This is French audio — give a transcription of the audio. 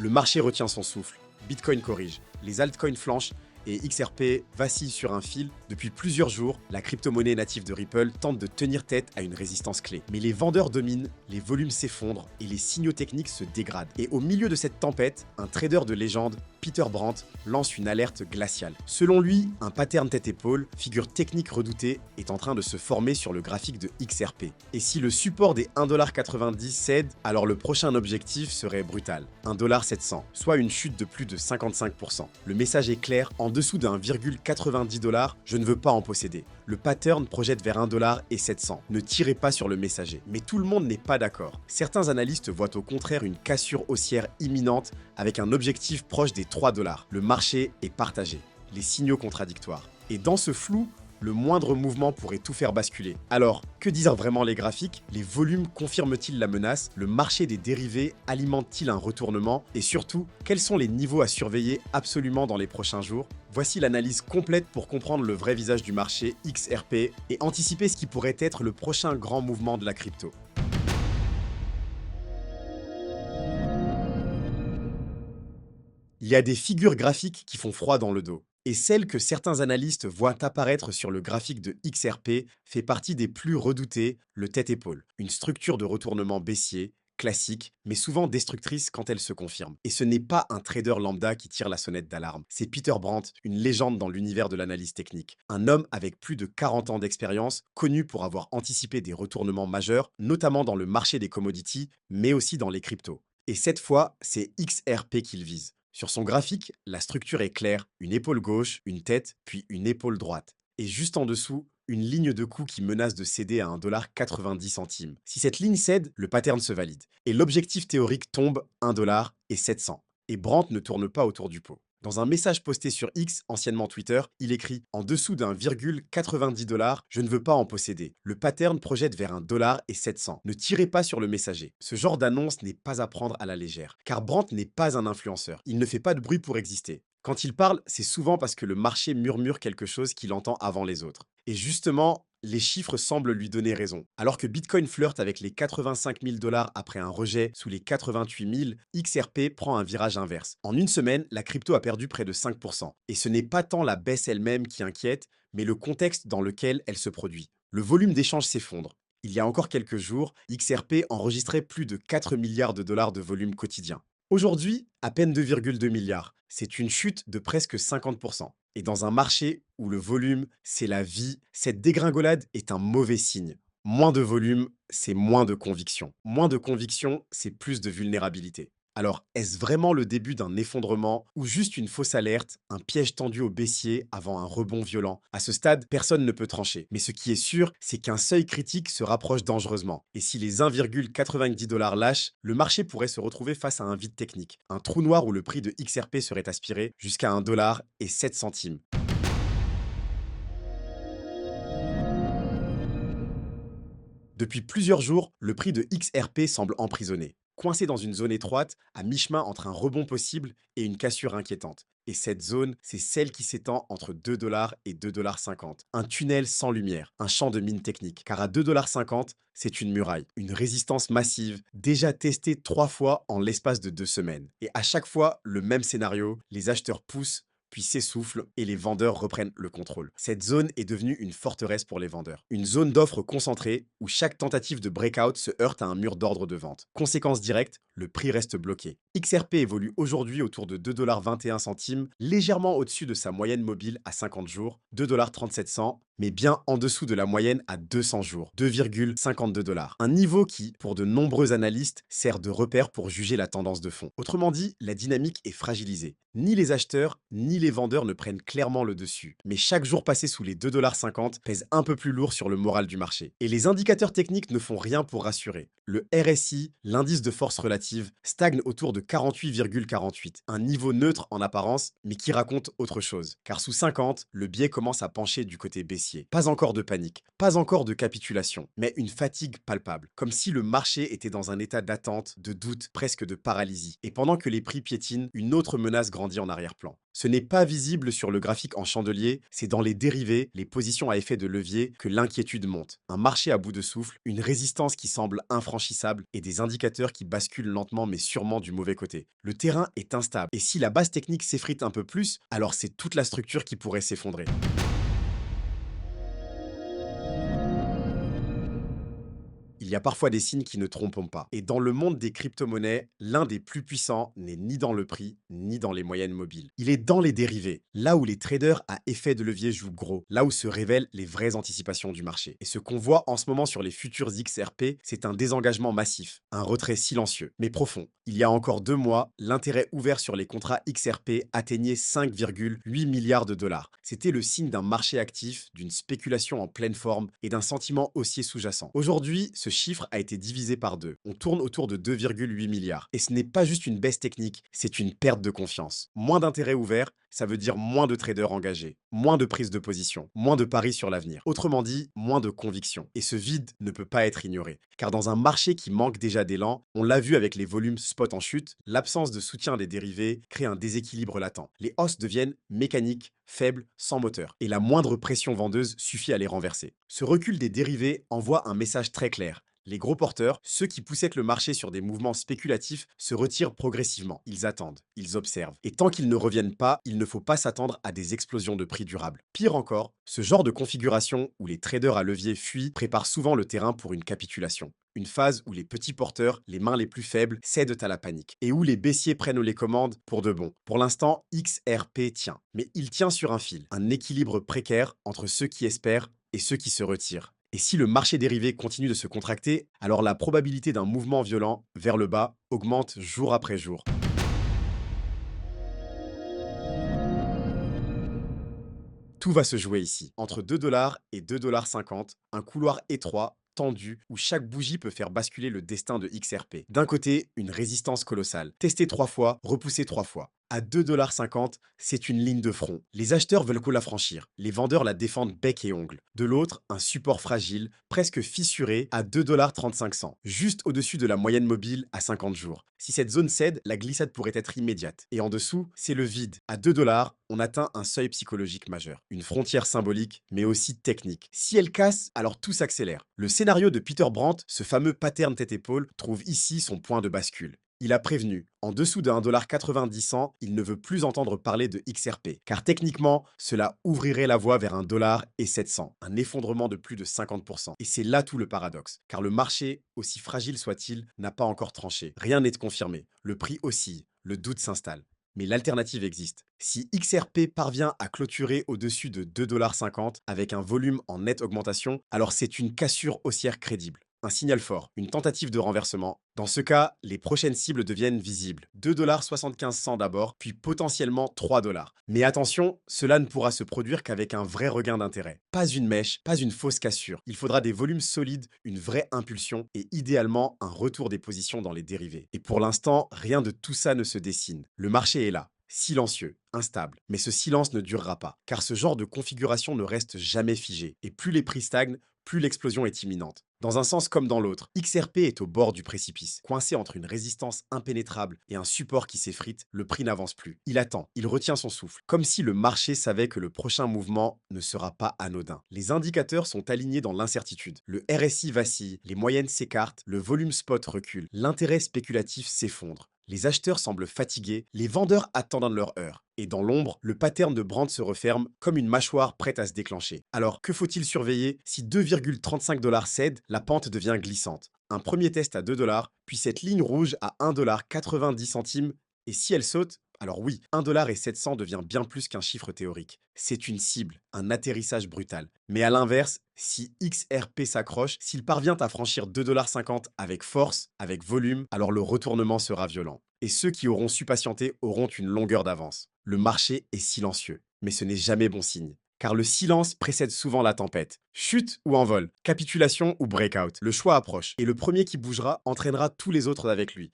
Le marché retient son souffle, Bitcoin corrige, les altcoins flanchent et XRP vacille sur un fil. Depuis plusieurs jours, la crypto-monnaie native de Ripple tente de tenir tête à une résistance clé. Mais les vendeurs dominent, les volumes s'effondrent et les signaux techniques se dégradent. Et au milieu de cette tempête, un trader de légende, Peter Brandt, lance une alerte glaciale. Selon lui, un pattern tête-épaule, figure technique redoutée, est en train de se former sur le graphique de XRP. Et si le support des 1,90$ cède, alors le prochain objectif serait brutal, 1,700$, soit une chute de plus de 55%. Le message est clair, en dessous de 1,90$, je ne veux pas en posséder. Le pattern projette vers 1,700$. Ne tirez pas sur le messager. Mais tout le monde n'est pas d'accord. Certains analystes voient au contraire une cassure haussière imminente avec un objectif proche des 3$. Le marché est partagé. Les signaux contradictoires. Et dans ce flou, le moindre mouvement pourrait tout faire basculer. Alors, que disent vraiment les graphiques? Les volumes confirment-ils la menace? Le marché des dérivés alimente-t-il un retournement? Et surtout, quels sont les niveaux à surveiller absolument dans les prochains jours? Voici l'analyse complète pour comprendre le vrai visage du marché XRP et anticiper ce qui pourrait être le prochain grand mouvement de la crypto. Il y a des figures graphiques qui font froid dans le dos. Et celle que certains analystes voient apparaître sur le graphique de XRP fait partie des plus redoutées, le tête-épaule. Une structure de retournement baissier, classique, mais souvent destructrice quand elle se confirme. Et ce n'est pas un trader lambda qui tire la sonnette d'alarme. C'est Peter Brandt, une légende dans l'univers de l'analyse technique. Un homme avec plus de 40 ans d'expérience, connu pour avoir anticipé des retournements majeurs, notamment dans le marché des commodities, mais aussi dans les cryptos. Et cette fois, c'est XRP qu'il vise. Sur son graphique, la structure est claire, une épaule gauche, une tête, puis une épaule droite. Et juste en dessous, une ligne de coût qui menace de céder à 1,90$. Si cette ligne cède, le pattern se valide. Et l'objectif théorique tombe 1,700$. Et Brandt ne tourne pas autour du pot. Dans un message posté sur X, anciennement Twitter, il écrit « En dessous d'1,90$, je ne veux pas en posséder. Le pattern projette vers 1,700$. Ne tirez pas sur le messager. » Ce genre d'annonce n'est pas à prendre à la légère, car Brandt n'est pas un influenceur. Il ne fait pas de bruit pour exister. Quand il parle, c'est souvent parce que le marché murmure quelque chose qu'il entend avant les autres. Et justement, les chiffres semblent lui donner raison. Alors que Bitcoin flirte avec les 85 000$ après un rejet sous les 88 000, XRP prend un virage inverse. En une semaine, la crypto a perdu près de 5%. Et ce n'est pas tant la baisse elle-même qui inquiète, mais le contexte dans lequel elle se produit. Le volume d'échange s'effondre. Il y a encore quelques jours, XRP enregistrait plus de 4 milliards de dollars de volume quotidien. Aujourd'hui, à peine 2,2 milliards. C'est une chute de presque 50%. Et dans un marché où le volume, c'est la vie, cette dégringolade est un mauvais signe. Moins de volume, c'est moins de conviction. Moins de conviction, c'est plus de vulnérabilité. Alors, est-ce vraiment le début d'un effondrement ou juste une fausse alerte, un piège tendu au baissier avant un rebond violent? À ce stade, personne ne peut trancher. Mais ce qui est sûr, c'est qu'un seuil critique se rapproche dangereusement. Et si les 1,90$ lâchent, le marché pourrait se retrouver face à un vide technique, un trou noir où le prix de XRP serait aspiré jusqu'à 1,07$. Depuis plusieurs jours, le prix de XRP semble emprisonné, coincé dans une zone étroite, à mi-chemin entre un rebond possible et une cassure inquiétante. Et cette zone, c'est celle qui s'étend entre 2$ et 2,50$. Un tunnel sans lumière, un champ de mine technique. Car à 2,50$, c'est une muraille, une résistance massive, déjà testée 3 fois en l'espace de 2 semaines. Et à chaque fois, le même scénario, les acheteurs poussent, puis s'essoufflent et les vendeurs reprennent le contrôle. Cette zone est devenue une forteresse pour les vendeurs. Une zone d'offres concentrée où chaque tentative de breakout se heurte à un mur d'ordre de vente. Conséquence directe, le prix reste bloqué. XRP évolue aujourd'hui autour de 2,21$, légèrement au-dessus de sa moyenne mobile à 50 jours, 2,37$, mais bien en dessous de la moyenne à 200 jours, 2,52$. Un niveau qui, pour de nombreux analystes, sert de repère pour juger la tendance de fond. Autrement dit, la dynamique est fragilisée. Ni les acheteurs, ni les vendeurs ne prennent clairement le dessus. Mais chaque jour passé sous les 2,50$ pèse un peu plus lourd sur le moral du marché. Et les indicateurs techniques ne font rien pour rassurer. Le RSI, l'indice de force relative, stagne autour de 48,48, un niveau neutre en apparence, mais qui raconte autre chose. Car sous 50, le biais commence à pencher du côté baissier. Pas encore de panique, pas encore de capitulation, mais une fatigue palpable, comme si le marché était dans un état d'attente, de doute, presque de paralysie. Et pendant que les prix piétinent, une autre menace grandit en arrière-plan. Ce n'est pas visible sur le graphique en chandelier, c'est dans les dérivés, les positions à effet de levier, que l'inquiétude monte. Un marché à bout de souffle, une résistance qui semble infranchissable et des indicateurs qui basculent lentement mais sûrement du mauvais côté. Le terrain est instable et si la base technique s'effrite un peu plus, alors c'est toute la structure qui pourrait s'effondrer. Il y a parfois des signes qui ne trompent pas. Et dans le monde des crypto-monnaies, l'un des plus puissants n'est ni dans le prix, ni dans les moyennes mobiles. Il est dans les dérivés, là où les traders à effet de levier jouent gros, là où se révèlent les vraies anticipations du marché. Et ce qu'on voit en ce moment sur les futurs XRP, c'est un désengagement massif, un retrait silencieux, mais profond. Il y a encore 2 mois, l'intérêt ouvert sur les contrats XRP atteignait 5,8 milliards de dollars. C'était le signe d'un marché actif, d'une spéculation en pleine forme et d'un sentiment haussier sous-jacent. Aujourd'hui, ce chiffre a été divisé par deux. On tourne autour de 2,8 milliards. Et ce n'est pas juste une baisse technique, c'est une perte de confiance. Moins d'intérêt ouvert, ça veut dire moins de traders engagés, moins de prise de position, moins de paris sur l'avenir. Autrement dit, moins de conviction. Et ce vide ne peut pas être ignoré. Car dans un marché qui manque déjà d'élan, on l'a vu avec les volumes spot en chute, l'absence de soutien des dérivés crée un déséquilibre latent. Les hausses deviennent mécaniques, faibles, sans moteur. Et la moindre pression vendeuse suffit à les renverser. Ce recul des dérivés envoie un message très clair. Les gros porteurs, ceux qui poussaient le marché sur des mouvements spéculatifs, se retirent progressivement. Ils attendent, ils observent. Et tant qu'ils ne reviennent pas, il ne faut pas s'attendre à des explosions de prix durables. Pire encore, ce genre de configuration où les traders à levier fuient prépare souvent le terrain pour une capitulation. Une phase où les petits porteurs, les mains les plus faibles, cèdent à la panique. Et où les baissiers prennent les commandes pour de bon. Pour l'instant, XRP tient. Mais il tient sur un fil. Un équilibre précaire entre ceux qui espèrent et ceux qui se retirent. Et si le marché dérivé continue de se contracter, alors la probabilité d'un mouvement violent vers le bas augmente jour après jour. Tout va se jouer ici, entre 2 dollars et 2,50 $, un couloir étroit, tendu, où chaque bougie peut faire basculer le destin de XRP. D'un côté, une résistance colossale, testée 3 fois, repoussée 3 fois. À 2,50 $, c'est une ligne de front. Les acheteurs veulent qu'on la franchir, les vendeurs la défendent bec et ongle. De l'autre, un support fragile, presque fissuré, à 2,35 $, juste au-dessus de la moyenne mobile à 50 jours. Si cette zone cède, la glissade pourrait être immédiate. Et en dessous, c'est le vide. À 2 dollars, on atteint un seuil psychologique majeur. Une frontière symbolique, mais aussi technique. Si elle casse, alors tout s'accélère. Le scénario de Peter Brandt, ce fameux pattern tête-épaule, trouve ici son point de bascule. Il a prévenu, en dessous de 1,90 $, il ne veut plus entendre parler de XRP, car techniquement, cela ouvrirait la voie vers 1,7 $, un effondrement de plus de 50%. Et c'est là tout le paradoxe, car le marché, aussi fragile soit-il, n'a pas encore tranché. Rien n'est confirmé, le prix oscille, le doute s'installe. Mais l'alternative existe. Si XRP parvient à clôturer au-dessus de 2,50 $ avec un volume en nette augmentation, alors c'est une cassure haussière crédible. Un signal fort, une tentative de renversement. Dans ce cas, les prochaines cibles deviennent visibles. 2,75 $ d'abord, puis potentiellement 3 dollars. Mais attention, cela ne pourra se produire qu'avec un vrai regain d'intérêt. Pas une mèche, pas une fausse cassure. Il faudra des volumes solides, une vraie impulsion et idéalement un retour des positions dans les dérivés. Et pour l'instant, rien de tout ça ne se dessine. Le marché est là. Silencieux, instable. Mais ce silence ne durera pas, car ce genre de configuration ne reste jamais figé. Et plus les prix stagnent, plus l'explosion est imminente. Dans un sens comme dans l'autre, XRP est au bord du précipice. Coincé entre une résistance impénétrable et un support qui s'effrite, le prix n'avance plus. Il attend, il retient son souffle, comme si le marché savait que le prochain mouvement ne sera pas anodin. Les indicateurs sont alignés dans l'incertitude. Le RSI vacille, les moyennes s'écartent, le volume spot recule, l'intérêt spéculatif s'effondre. Les acheteurs semblent fatigués, les vendeurs attendent leur heure. Et dans l'ombre, le pattern de Brandt se referme comme une mâchoire prête à se déclencher. Alors, que faut-il surveiller? Si 2,35 $ cède, la pente devient glissante. Un premier test à 2 dollars, puis cette ligne rouge à 1,90 $. Et si elle saute, alors oui, 1,7 $ devient bien plus qu'un chiffre théorique. C'est une cible, un atterrissage brutal. Mais à l'inverse, si XRP s'accroche, s'il parvient à franchir 2,50 $ avec force, avec volume, alors le retournement sera violent. Et ceux qui auront su patienter auront une longueur d'avance. Le marché est silencieux, mais ce n'est jamais bon signe. Car le silence précède souvent la tempête. Chute ou envol, capitulation ou breakout, le choix approche. Et le premier qui bougera entraînera tous les autres avec lui.